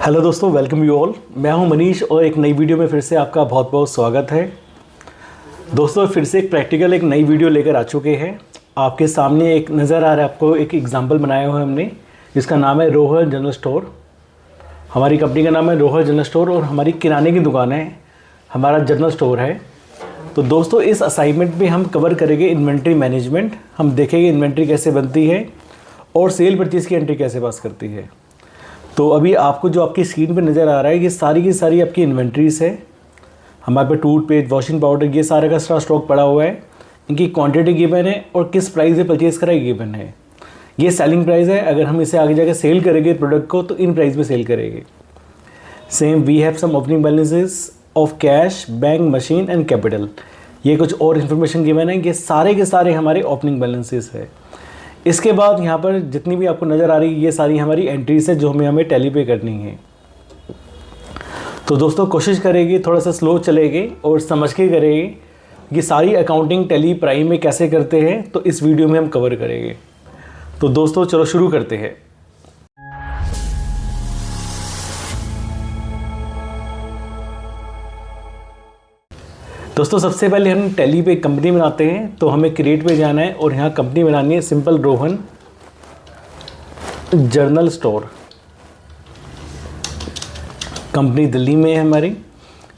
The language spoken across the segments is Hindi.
हेलो दोस्तों, वेलकम यू ऑल। मैं हूं मनीष और एक नई वीडियो में फिर से आपका बहुत बहुत स्वागत है। दोस्तों फिर से एक नई वीडियो लेकर आ चुके हैं। आपके सामने एक नज़र आ रहा है, आपको एक एग्जांपल बनाया हुआ है हमने, जिसका नाम है रोहल जनरल स्टोर। हमारी कंपनी का नाम है रोहल जनरल स्टोर और हमारी किराने की दुकान है, हमारा जनरल स्टोर है। तो दोस्तों इस असाइनमेंट में हम कवर करेंगे इन्वेंट्री मैनेजमेंट। हम देखेंगे इन्वेंट्री कैसे बनती है और सेल परचेज़ की एंट्री कैसे पास करती है। तो अभी आपको जो आपकी स्क्रीन पे नज़र आ रहा है, ये सारी की सारी आपकी इन्वेंट्रीज़ है। हमारे पे टूथपेस्ट, वॉशिंग पाउडर, ये सारे का सारा स्टॉक पड़ा हुआ है। इनकी क्वांटिटी गिवन है और किस प्राइस से परचेज़ करा गिवन है। ये सेलिंग प्राइस है। अगर हम इसे आगे जाकर सेल करेंगे प्रोडक्ट को तो इन प्राइस में सेल करेंगे। Same we have some opening balances of cash, bank, machine and capital. ये कुछ और इन्फॉर्मेशन गिवन है। ये सारे के सारे हमारे ओपनिंग बैलेंसेस है। इसके बाद यहाँ पर जितनी भी आपको नज़र आ रही है, ये सारी हमारी एंट्रीज है जो हमें टैली पे करनी है। तो दोस्तों कोशिश करेंगे थोड़ा सा स्लो चलेंगे और समझ के करेंगे कि सारी अकाउंटिंग टैली प्राइम में कैसे करते हैं, तो इस वीडियो में हम कवर करेंगे। तो दोस्तों चलो शुरू करते हैं। दोस्तों सबसे पहले हम टैली पे कंपनी बनाते हैं, तो हमें क्रिएट पे जाना है और यहाँ कंपनी बनानी है simple Rohan general store. Company Delhi में है हमारी।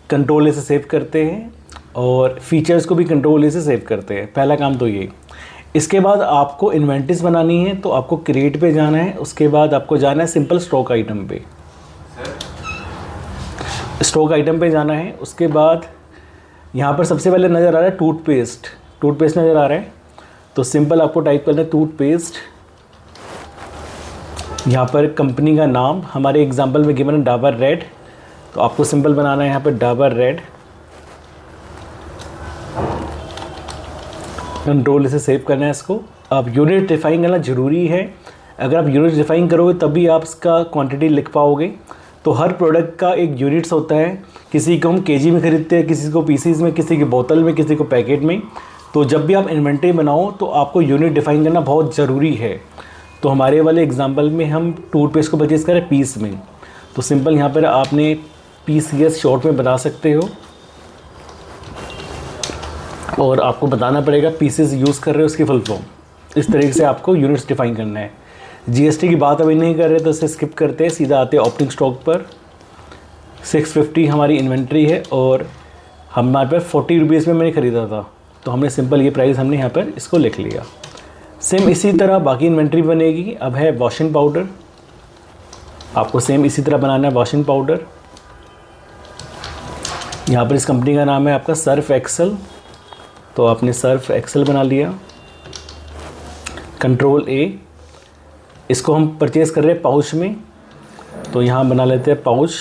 कंट्रोल ए से सेव करते हैं और फीचर्स को भी कंट्रोल ए से सेव करते हैं। पहला काम तो ये। इसके बाद आपको इन्वेंट्रीज बनानी है, तो आपको क्रिएट पे जाना है। उसके बाद आपको जाना है सिंपल स्टॉक आइटम पे। स्टॉक आइटम पे जाना है। उसके बाद यहाँ पर सबसे पहले नज़र आ रहा है टूथपेस्ट नज़र आ रहा है। तो सिंपल आपको टाइप करना है टूथपेस्ट। यहाँ पर कंपनी का नाम हमारे एग्जांपल में गिवन है डाबर रेड, तो आपको सिंपल बनाना है यहाँ पर डाबर रेड। कंट्रोल से सेव करना है इसको। अब यूनिट डिफाइन करना ज़रूरी है। अगर आप यूनिट डिफाइन करोगे तभी आप इसका क्वांटिटी लिख पाओगे। तो हर प्रोडक्ट का एक यूनिट्स होता है। किसी को हम केजी में ख़रीदते हैं, किसी को पीसीज में, किसी की बोतल में, किसी को पैकेट में। तो जब भी आप इन्वेंट्री बनाओ तो आपको यूनिट डिफाइन करना बहुत ज़रूरी है। तो हमारे वाले एग्जांपल में हम टूथपेस्ट को परचेज़ करें पीस में, तो सिंपल यहाँ पर आपने PCS शॉर्ट में बता सकते हो और आपको बताना पड़ेगा पीसेस यूज़ कर रहे हो उसकी फुल फॉर्म। इस तरीके से आपको यूनिट्स डिफाइन करना है। GST की बात अभी नहीं कर रहे तो इसे स्किप करते हैं, सीधा आते हैं ओपनिंग स्टॉक पर। 650 हमारी इन्वेंट्री है और हमारे पास 40 रुपीज़ में मैंने ख़रीदा था, तो हमने सिंपल ये प्राइस हमने यहाँ पर इसको लिख लिया। सेम इसी तरह बाकी इन्वेंट्री बनेगी। अब है वॉशिंग पाउडर, आपको सेम इसी तरह बनाना है वॉशिंग पाउडर। यहाँ पर इस कंपनी का नाम है आपका सर्फ एक्सेल, तो आपने सर्फ एक्सेल बना लिया। Control A। इसको हम परचेज़ कर रहे हैं पाउच में, तो यहाँ बना लेते हैं पाउच।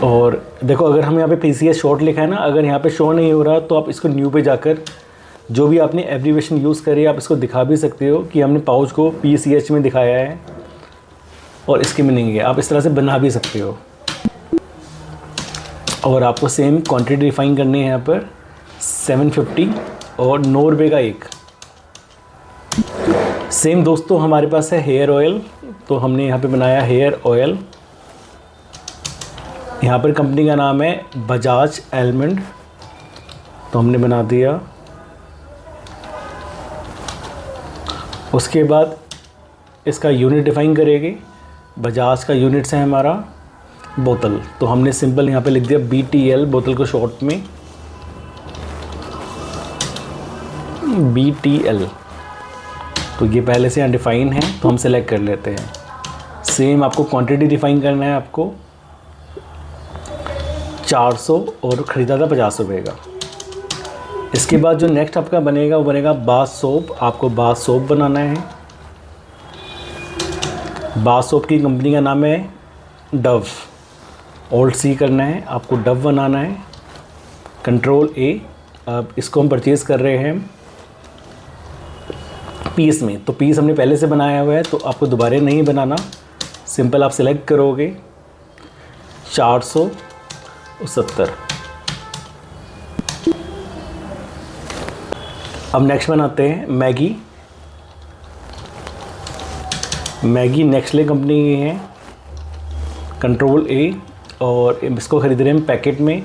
और देखो अगर हम यहाँ पे PCS शॉर्ट लिखा है ना, अगर यहाँ पे शो नहीं हो रहा तो आप इसको न्यू पे जाकर जो भी आपने एब्रीवेशन यूज़ करी आप इसको दिखा भी सकते हो कि हमने पाउच को PCH में दिखाया है और इसकी मीनिंग है। आप इस तरह से बना भी सकते हो। और आपको सेम क्वांटिटी डिफाइन करनी है यहाँ पर 750 और 9 रुपये का एक। सेम दोस्तों हमारे पास है हेयर ऑयल, तो हमने यहाँ पे बनाया हेयर ऑयल। यहाँ पर कंपनी का नाम है बजाज एलमंड, तो हमने बना दिया। उसके बाद इसका यूनिट डिफाइन करेंगे। बजाज का यूनिट्स है हमारा बोतल, तो हमने सिंपल यहाँ पे लिख दिया BTL, बोतल को शॉर्ट में BTL। तो ये पहले से यहाँ डिफ़ाइन है, तो हम सेलेक्ट कर लेते हैं। सेम आपको क्वांटिटी डिफ़ाइन करना है। आपको 400 और ख़रीदा था 50 रुपये का। इसके बाद जो नेक्स्ट आपका बनेगा वो बनेगा बाथ सोप। आपको बाथ सोप बनाना है। बाथ सोप की कंपनी का नाम है डव, ओल्ड सी करना है। आपको डव बनाना है। Control A। अब इसको हम परचेज़ कर रहे हैं पीस में, तो पीस हमने पहले से बनाया हुआ है, तो आपको दोबारा नहीं बनाना। सिंपल आप सिलेक्ट करोगे 470। अब नेक्स्ट बनाते हैं मैगी। मैगी नेक्स्ले कंपनी की है, कंट्रोल ए, और इसको ख़रीद रहे हैं पैकेट में,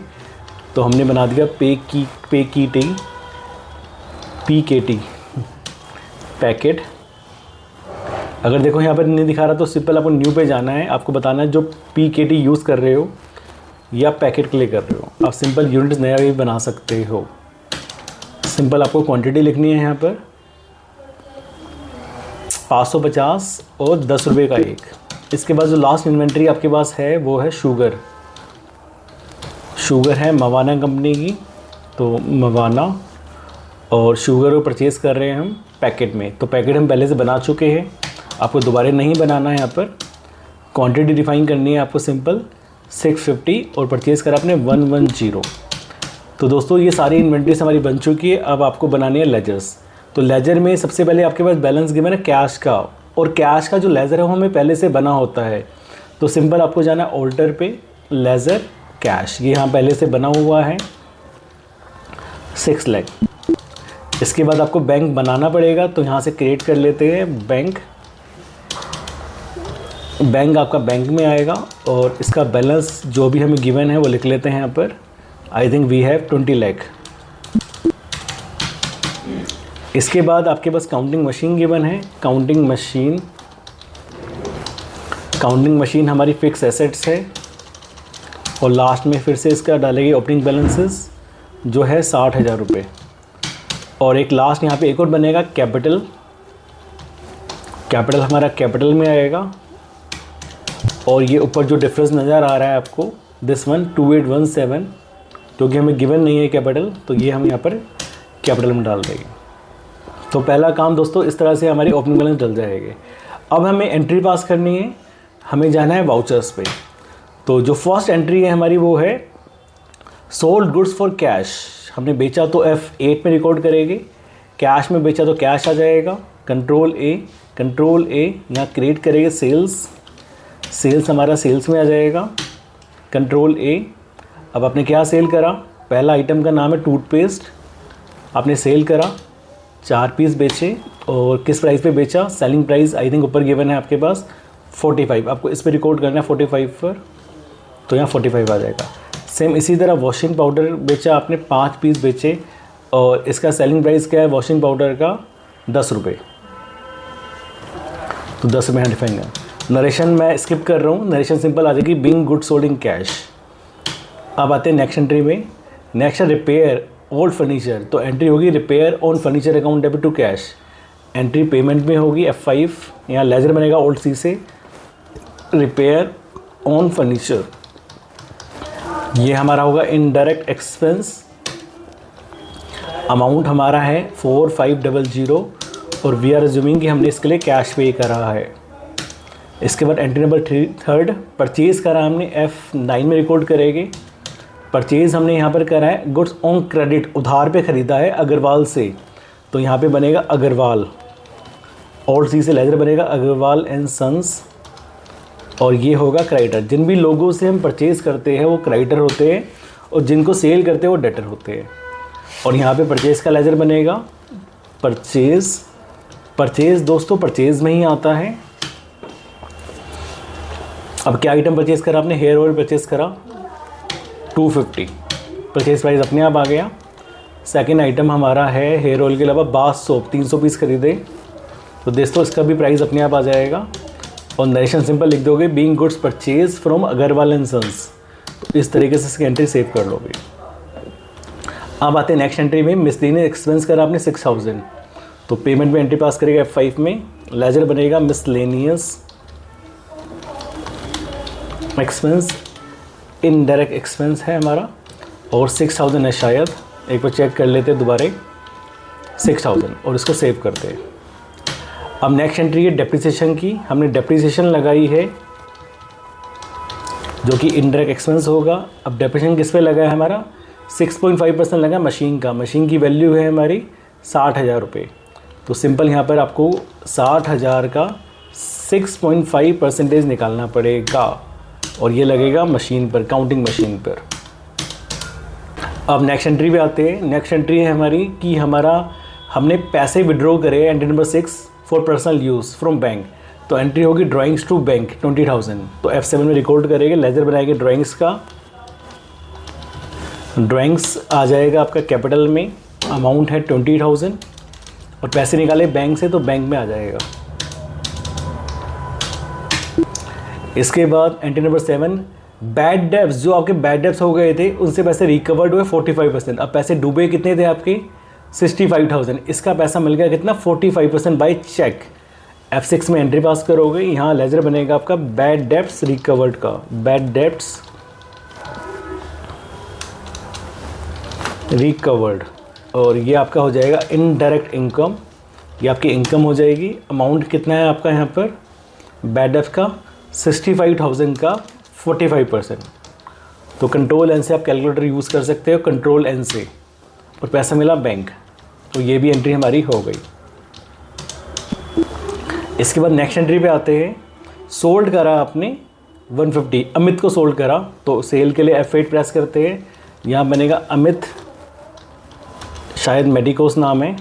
तो हमने बना दिया PKT पैकेट। अगर देखो यहाँ पर नहीं दिखा रहा तो सिंपल आपको न्यू पे जाना है, आपको बताना है जो PKT यूज़ कर रहे हो या पैकेट के लिए कर रहे हो। आप सिंपल यूनिट्स नया भी बना सकते हो। सिंपल आपको क्वांटिटी लिखनी है यहाँ पर 550 और 10 रुपये का एक। इसके बाद जो लास्ट इन्वेंट्री आपके पास है वो है शुगर है मवाना कंपनी की, तो मवाना और शुगर को परचेज़ कर रहे हैं हम पैकेट में। तो पैकेट हम पहले से बना चुके हैं, आपको दोबारा नहीं बनाना है। यहाँ पर क्वांटिटी डिफाइन करनी है आपको सिंपल 650 और परचेज़ करा आपने 110। तो दोस्तों ये सारी इन्वेंट्रीज हमारी बन चुकी है। अब आपको बनानी है लेजर्स। तो लेजर में सबसे पहले आपके पास बैलेंस गिवन है कैश का, और कैश का जो लेज़र है वो हमें पहले से बना होता है। तो सिंपल आपको जाना है ऑल्टर पे, लेज़र कैश, ये यहाँ पहले से बना हुआ है 6 लाख। इसके बाद आपको बैंक बनाना पड़ेगा, तो यहाँ से क्रिएट कर लेते हैं बैंक आपका बैंक में आएगा, और इसका बैलेंस जो भी हमें गिवन है वो लिख लेते हैं यहाँ पर। I think we have 20 lakh. इसके बाद आपके पास काउंटिंग मशीन गिवन है, काउंटिंग मशीन हमारी फिक्स एसेट्स है, और लास्ट में फिर से इसका डालेगी ओपनिंग बैलेंसेस जो है 60,000 रुपये। और एक लास्ट यहाँ पे एक और बनेगा कैपिटल हमारा कैपिटल में आएगा, और ये ऊपर जो डिफरेंस नज़र आ रहा है आपको दिस वन 2817, क्योंकि हमें गिवन नहीं है कैपिटल, तो ये हम यहाँ पर कैपिटल में डाल देंगे। तो पहला काम दोस्तों इस तरह से हमारी ओपनिंग बैलेंस डल जाएगी। अब हमें एंट्री पास करनी है, हमें जाना है वाउचर्स पे। तो जो फर्स्ट एंट्री है हमारी वो है सोल्ड गुड्स फॉर कैश। हमने बेचा तो F8 में रिकॉर्ड करेंगे, कैश में बेचा तो कैश आ जाएगा। कंट्रोल ए यहाँ क्रिएट करेंगे सेल्स हमारा सेल्स में आ जाएगा। कंट्रोल ए। अब आपने क्या सेल करा, पहला आइटम का नाम है टूथपेस्ट, आपने सेल करा 4 पीस बेचे, और किस प्राइस पे बेचा, सेलिंग प्राइस आई थिंक ऊपर गिवन है आपके पास 45, आपको इस पे रिकॉर्ड करना है 45 पर, तो यहाँ 45 आ जाएगा। सेम इसी तरह वॉशिंग पाउडर बेचा आपने 5 पीस बेचे, और इसका सेलिंग प्राइस क्या है वॉशिंग पाउडर का 10 रुपये, तो 10 रुपये यहाँ डिफाइन है। नरेशन मैं स्किप कर रहा हूँ, नरेशन सिंपल आ जाएगी being good sold in cash. अब आते हैं नेक्स्ट एंट्री में, नेक्स्ट है रिपेयर ओल्ड फर्नीचर, तो एंट्री होगी repair on furniture account debit to cash. Entry payment में होगी F5, यहाँ लेजर बनेगा ओल्ड सी से, रिपेयर ऑन फर्नीचर, ये हमारा होगा इनडायरेक्ट एक्सपेंस। अमाउंट हमारा है 4500, और वी आर अज्यूमिंग कि हमने इसके लिए कैश पे करा है। इसके बाद एंट्री नंबर 3 परचेज़ करा हमने F9 में रिकॉर्ड करेंगे। परचेज़ हमने यहाँ पर करा है गुड्स ऑन क्रेडिट, उधार पे ख़रीदा है अग्रवाल से, तो यहाँ पे बनेगा अग्रवाल, और सी से लेजर बनेगा अग्रवाल एंड सन्स, और ये होगा क्रेडिटर। जिन भी लोगों से हम परचेज़ करते हैं वो क्रेडिटर होते हैं, और जिनको सेल करते हैं वो डेटर होते हैं। और यहाँ पे परचेज़ का लेजर बनेगा परचेज़ दोस्तों परचेज़ में ही आता है। अब क्या आइटम परचेज़ करा आपने, हेयर ऑयल परचेज़ करा 250, परचेज़ प्राइस अपने आप आ गया। सेकंड आइटम हमारा है हेयर ऑयल के अलावा बाथ सोप 300 पीस खरीदे, तो दोस्तों इसका भी प्राइस अपने आप आ जाएगा। और नरेशन सिंपल लिख दोगे being goods purchase from Agarwal and sons, तो इस तरीके से इसकी एंट्री सेव कर लोगे। अब आते हैं नेक्स्ट एंट्री में, मिसलेनियस एक्सपेंस करा आपने 6000, तो पेमेंट में एंट्री पास करेगा F5 में, लेजर बनेगा मिसलेनियस एक्सपेंस, इनडायरेक्ट एक्सपेंस है हमारा, और 6000 है शायद, एक बार चेक कर लेते हैं दोबारा 6000, और इसको सेव करते हैं। अब नेक्स्ट एंट्री है डेप्रिसिएशन की, हमने डेप्रिसिएशन लगाई है जो कि इनडायरेक्ट एक्सपेंस होगा। अब डेप्रिसिएशन किस पे लगा है हमारा 6.5% लगा मशीन का, मशीन की वैल्यू है हमारी 60,000 रुपये, तो सिंपल यहाँ पर आपको 60,000 का 6.5% निकालना पड़ेगा, और ये लगेगा मशीन पर, काउंटिंग मशीन पर। अब नेक्स्ट एंट्री पे आते हैं। नेक्स्ट एंट्री है हमारी कि हमने पैसे विड्रॉ करे, entry number 6 for personal use from bank, तो एंट्री होगी ड्राइंग्स टू बैंक 20,000, तो F7 में रिकॉर्ड करेंगे, लेजर बनाएंगे ड्राइंग्स का, ड्राइंग्स आ जाएगा आपका कैपिटल में, अमाउंट है 20,000 और पैसे निकाले बैंक से तो बैंक में आ जाएगा। इसके बाद एंट्री नंबर 7, बैड डेब्ट्स, जो आपके बैड डेब्ट्स हो गए थे उनसे पैसे रिकवर्ड हुए 45%। अब पैसे डूबे कितने थे आपके 65,000, इसका पैसा मिल गया कितना 45% बाय चेक। F6 में एंट्री पास करोगे, यहाँ लेजर बनेगा आपका बैड डेब्ट्स रिकवर्ड का, बैड डेब्ट्स रिकवर्ड, और ये आपका हो जाएगा इनडायरेक्ट इनकम, ये आपकी इनकम हो जाएगी। अमाउंट कितना है आपका यहाँ पर बैड डेब्ट्स का 65,000 का 45%, तो कंट्रोल एन से आप कैलकुलेटर यूज़ कर सकते हो, कंट्रोल एन से, और पैसा मिला बैंक, तो ये भी एंट्री हमारी हो गई। इसके बाद नेक्स्ट एंट्री पे आते हैं, सोल्ड करा आपने 150, अमित को सोल्ड करा, तो सेल के लिए F8 प्रेस करते हैं, यहाँ बनेगा अमित, शायद मेडिकोस नाम है,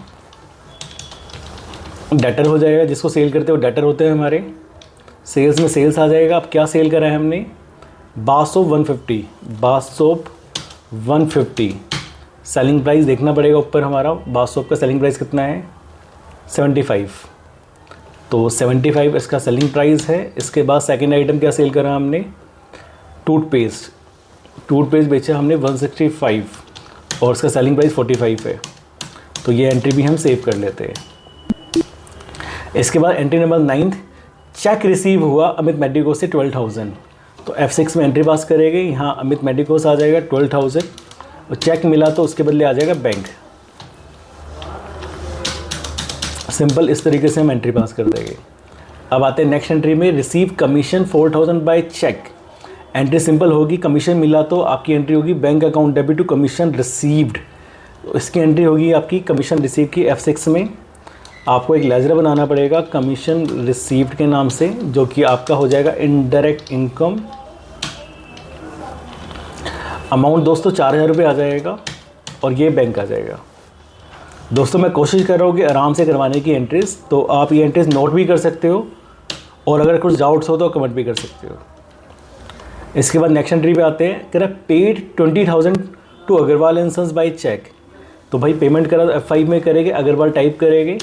डेटर हो जाएगा, जिसको सेल करते हो डेटर होते हैं हमारे। सेल्स में सेल्स आ जाएगा, अब क्या सेल करा है हमने बार सोप 150, बार सोप 150, सेलिंग प्राइस देखना पड़ेगा ऊपर हमारा, बार सोप का सेलिंग प्राइस कितना है 75, तो 75 इसका सेलिंग प्राइस है। इसके बाद सेकंड आइटम क्या सेल करा हमने टूथपेस्ट, टूथपेस्ट बेचा हमने 165 और इसका सेलिंग प्राइस 45 है, तो ये एंट्री भी हम सेव कर लेते हैं। इसके बाद एंट्री नंबर 9, चेक रिसीव हुआ अमित मेडिको से 12,000, तो F6 में एंट्री पास करेंगे, यहाँ अमित मेडिकोस आ जाएगा 12,000 और चेक मिला तो उसके बदले आ जाएगा बैंक। सिंपल इस तरीके से हम एंट्री पास कर देंगे। अब आते हैं नेक्स्ट एंट्री में, receive commission 4,000 by cheque. Entry simple होगी, कमीशन मिला तो आपकी एंट्री होगी bank account debit to commission received, तो इसकी एंट्री होगी आपकी कमीशन रिसीव की। F6 में आपको एक लेजर बनाना पड़ेगा कमीशन रिसीव्ड के नाम से, जो कि आपका हो जाएगा इनडायरेक्ट इनकम। अमाउंट दोस्तों 4,000 रुपये आ जाएगा और ये बैंक आ जाएगा। दोस्तों मैं कोशिश कर रहा हूँ कि आराम से करवाने की एंट्रीज, तो आप ये एंट्रीज नोट भी कर सकते हो और अगर कुछ डाउट्स हो तो कमेंट भी कर सकते हो। इसके बाद नेक्स्ट एंट्री पे आते हैं, कह रहा paid 20,000 to Agarwal and sons by cheque, तो भाई पेमेंट करा तो F5 में करेंगे, अग्रवाल टाइप करेंगे,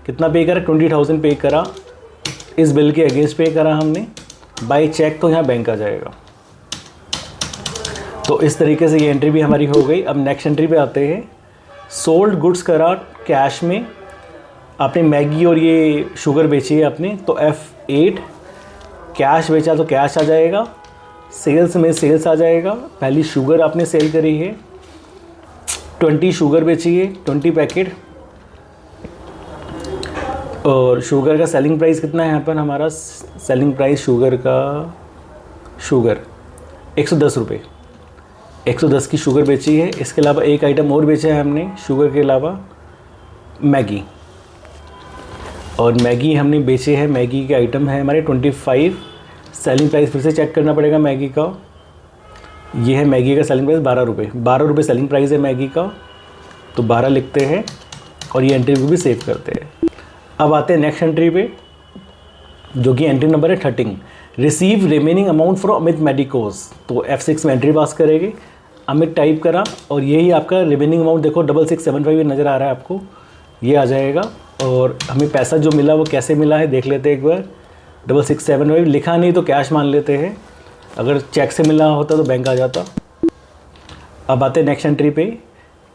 कितना पे करा 20,000 पे करा, इस बिल के अगेंस्ट पे करा हमने बाय चेक, तो यहाँ बैंक आ जाएगा। तो इस तरीके से ये एंट्री भी हमारी हो गई। अब नेक्स्ट एंट्री पे आते हैं, सोल्ड गुड्स करा कैश में, आपने मैगी और ये शुगर बेची है आपने, तो F8, कैश बेचा तो कैश आ जाएगा, सेल्स में सेल्स आ जाएगा। पहली शुगर आपने सेल करी है 20 शुगर बेची है 20 पैकेट, और शुगर का सेलिंग प्राइस कितना है यहाँ पर हमारा, सेलिंग प्राइस शुगर का 110 रुपये, 110 की शुगर बेची है। इसके अलावा एक आइटम और बेचा है हमने शुगर के अलावा, मैगी, और मैगी हमने बेचे हैं, मैगी के आइटम है हमारे 25। सेलिंग प्राइस फिर से चेक करना पड़ेगा मैगी का, ये है मैगी का सेलिंग प्राइस 12 रुपये, 12 रुपये सेलिंग प्राइस है मैगी का, तो 12 लिखते हैं और ये एंट्री भी सेव करते हैं। अब आते हैं नेक्स्ट एंट्री पे, जो कि एंट्री नंबर है 13, receive remaining amount from Amit medicos, तो F6 में एंट्री पास करेंगे, अमित टाइप करा और यही आपका रिमेनिंग अमाउंट देखो 6675 नज़र आ रहा है आपको, ये आ जाएगा। और हमें पैसा जो मिला वो कैसे मिला है देख लेते हैं एक बार, 6675 लिखा नहीं तो कैश मान लेते हैं, अगर चेक से मिला होता तो बैंक आ जाता। अब आते हैं नेक्स्ट एंट्री पे,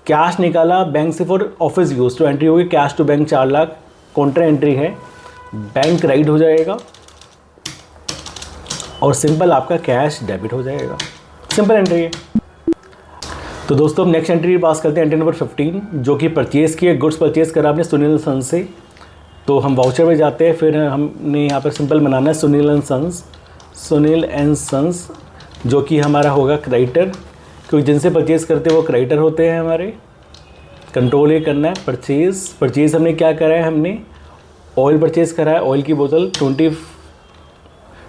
कैश निकाला बैंक से फॉर ऑफिस यूज़, तो एंट्री होगी cash to bank 4 lakh, contra entry है, बैंक राइट हो जाएगा और सिंपल आपका कैश डेबिट हो जाएगा, सिंपल एंट्री है। तो दोस्तों हम नेक्स्ट एंट्री पास करते हैं, एंट्री नंबर 15, जो कि परचेज़ की है, गुड्स परचेज़ करा आपने सुनील सन्स से, तो हम वाउचर में जाते हैं, फिर हमने यहाँ पर सिंपल बनाना है सुनील एंड सन्स, जो कि हमारा होगा क्रेडिटर, क्योंकि जिनसे परचेज़ करते हैं वो क्रेडिटर होते हैं हमारे। कंट्रोल ये करना है, परचेज़ हमने क्या करा है, हमने ऑयल परचेज़ करा है, ऑयल की बोतल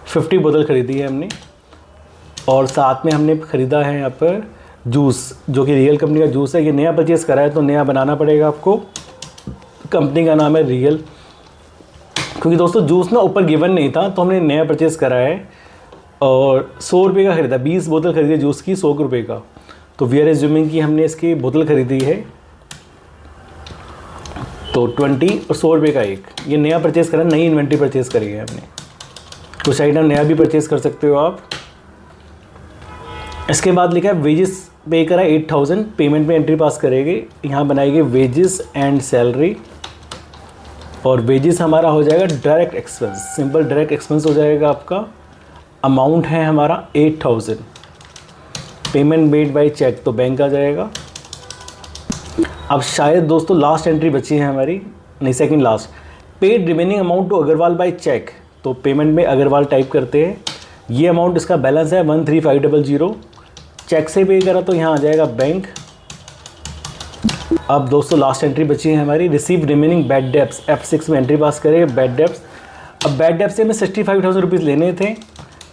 50 बोतल ख़रीदी है हमने, और साथ में हमने ख़रीदा है यहाँ पर जूस, जो कि रियल कंपनी का जूस है, ये नया परचेज़ करा है तो नया बनाना पड़ेगा आपको, कंपनी का नाम है रियल, क्योंकि दोस्तों जूस ना ऊपर गिवन नहीं था, तो हमने नया परचेज़ करा है और 100 रुपये का ख़रीदा, 20 बोतल खरीदी जूस की 100 रुपये का। तो वी आर एज्यूमिंग कि हमने इसकी बोतल ख़रीदी है तो 20 और 100 रुपये का एक, ये नया परचेज़ करा, नई इन्वेंट्री परचेज़ करी है हमने। कुछ आइटम नया भी परचेज़ कर सकते हो आप। इसके बाद लिखा है वेजेस पे करा 8000, पेमेंट में एंट्री पास करेंगे, यहाँ बनाएंगे वेजेस एंड सैलरी, और वेजेस हमारा हो जाएगा direct expense, simple direct expense हो जाएगा आपका। अमाउंट है हमारा 8000, पेमेंट मेड बाय चेक, तो बैंक आ जाएगा। अब शायद दोस्तों लास्ट एंट्री बची है हमारी, नहीं second last, paid remaining amount to Agarwal by cheque, तो पेमेंट में अग्रवाल टाइप करते हैं। ये अमाउंट इसका बैलेंस है 13500, चेक से पे करा तो यहाँ आ जाएगा बैंक। अब दोस्तों लास्ट एंट्री बची है हमारी, receive remaining bad debts, F6 में एंट्री पास करें बैड डेब्ट्स। अब बैड डेब्ट्स से हमें 65,000 रुपीज़ लेने थे,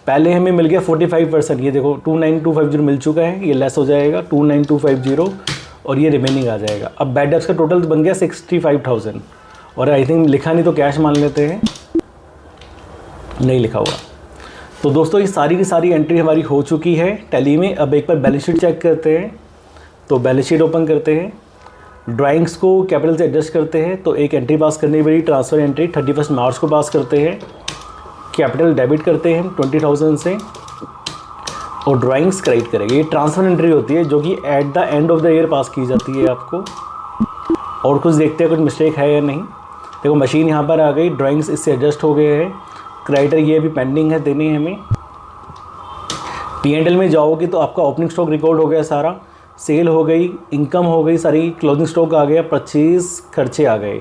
पहले हमें मिल गया 45%, ये देखो 29250 मिल चुका है, ये लेस हो जाएगा 29250 और ये रिमेनिंग आ जाएगा। अब बैड डेब्ट्स का टोटल बन गया 65,000, और आई थिंक लिखा नहीं तो कैश मान लेते हैं, नहीं लिखा हुआ। तो दोस्तों ये सारी की सारी एंट्री हमारी हो चुकी है टैली में। अब एक बार बैलेंस शीट चेक करते हैं, तो बैलेंस शीट ओपन करते हैं, ड्राइंग्स को कैपिटल से एडजस्ट करते हैं, तो एक एंट्री पास करनी पड़ी, ट्रांसफ़र एंट्री 31 मार्च को पास करते हैं, कैपिटल डेबिट करते हैं 20,000 से, और ड्राइंग्स क्रेडिट करेंगे। ये ट्रांसफ़र एंट्री होती है जो कि at the end of the year pass की जाती है आपको। और कुछ देखते हैं कुछ मिस्टेक है या नहीं। देखो मशीन यहाँ पर आ गई, ड्राइंग्स इससे एडजस्ट हो गए हैं, क्रेडिटर ये भी पेंडिंग है देनी है हमें। P&L में जाओगे तो आपका ओपनिंग स्टॉक रिकॉर्ड हो गया सारा, सेल हो गई, इनकम हो गई सारी, क्लोजिंग स्टॉक आ गया, परचेज खर्चे आ गए,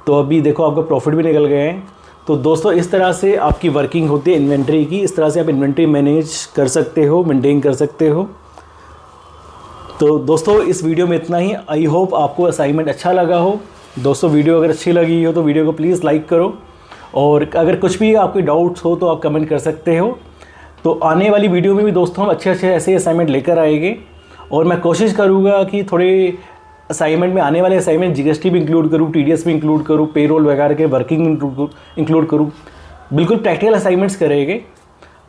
तो अभी देखो आपका प्रॉफिट भी निकल गए हैं। तो दोस्तों इस तरह से आपकी वर्किंग होती है इन्वेंट्री की, इस तरह से आप इन्वेंट्री मैनेज कर सकते हो, मेंटेन कर सकते हो। तो दोस्तों इस वीडियो में इतना ही। आई होप आपको असाइनमेंट अच्छा लगा हो। दोस्तों वीडियो अगर अच्छी लगी हो तो वीडियो को प्लीज़ लाइक करो, और अगर कुछ भी आपके डाउट्स हो तो आप कमेंट कर सकते हो। तो आने वाली वीडियो में भी दोस्तों हम अच्छे अच्छे ऐसे असाइनमेंट लेकर आएंगे, और मैं कोशिश करूँगा कि थोड़े असाइनमेंट में आने वाले असाइनमेंट जीएसटी भी इंक्लूड करूँ, TDS भी इंक्लूड करूँ, पेरोल वगैरह के वर्किंग इंक्लूड करूँ, बिल्कुल प्रैक्टिकल असाइनमेंट्स करेंगे।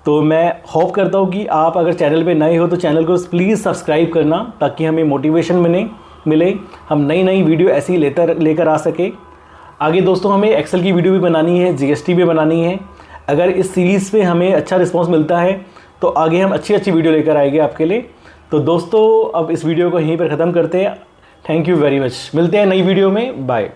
तो मैं होप करता हूँ कि आप अगर चैनल पे नए हो तो चैनल को प्लीज़ सब्सक्राइब करना, ताकि हमें मोटिवेशन मिले, हम नई नई वीडियो ऐसी लेकर आ सके आगे। दोस्तों हमें एक्सेल की वीडियो भी बनानी है, GST भी बनानी है। अगर इस सीरीज़ पे हमें अच्छा रिस्पांस मिलता है तो आगे हम अच्छी अच्छी वीडियो लेकर आएंगे आपके लिए। तो दोस्तों अब इस वीडियो को यहीं पर ख़त्म करते हैं। थैंक यू वेरी मच, मिलते हैं नई वीडियो में, बाय।